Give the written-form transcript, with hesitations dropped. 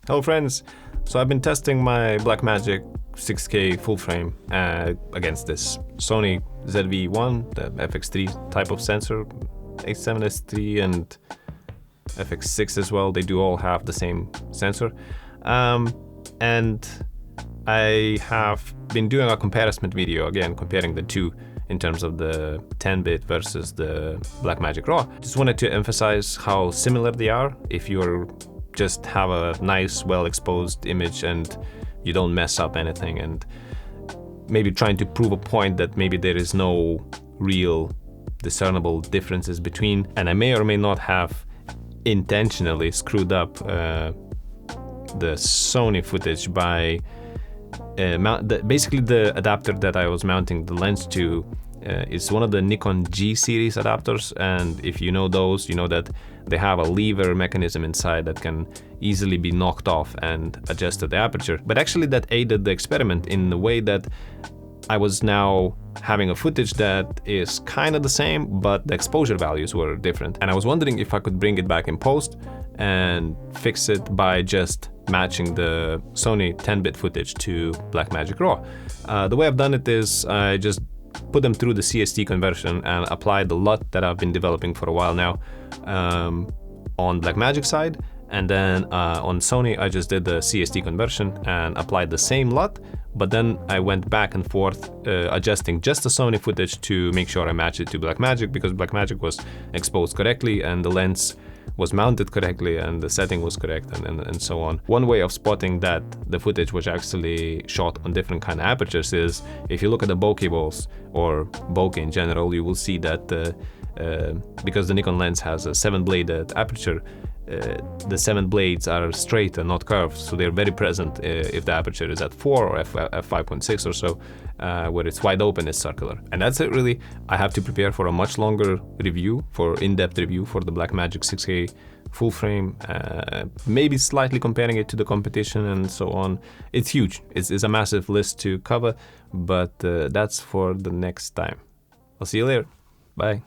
Hello friends! So I've been testing my Blackmagic 6K full frame against this Sony ZVE1, the FX3 type of sensor, A7S3 and FX6 as well. They do all have the same sensor. And I have been doing a comparison video, again, comparing the two in terms of the 10-bit versus the Blackmagic Raw. Just wanted to emphasize how similar they are if you're just have a nice, well-exposed image and you don't mess up anything, and maybe trying to prove a point that maybe there is no real discernible differences between. And I may or may not have intentionally screwed up the Sony footage by basically the adapter that I was mounting the lens to is one of the Nikon G series adapters, and if you know those, you know that they have a lever mechanism inside that can easily be knocked off and adjusted the aperture. But actually that aided the experiment in the way that I was now having a footage that is kind of the same, but the exposure values were different. And I was wondering if I could bring it back in post and fix it by just matching the Sony 10-bit footage to Blackmagic Raw. The way I've done it is I just put them through the CST conversion and applied the LUT that I've been developing for a while now on Blackmagic side, and then on Sony I just did the CST conversion and applied the same LUT, but then I went back and forth adjusting just the Sony footage to make sure I match it to Blackmagic, because Blackmagic was exposed correctly and the lens was mounted correctly and the setting was correct, and so on. One way of spotting that the footage was actually shot on different kind of apertures is if you look at the bokeh balls or bokeh in general, you will see that because the Nikon lens has a 7-bladed aperture, the 7 blades are straight and not curved, so they're very present if the aperture is at 4 or f5.6 or so, where it's wide open, it's circular. And that's it really. I have to prepare for a much longer review, for in-depth review for the Blackmagic 6K full frame, maybe slightly comparing it to the competition and so on. It's huge. It's a massive list to cover, but that's for the next time. I'll see you later. Bye.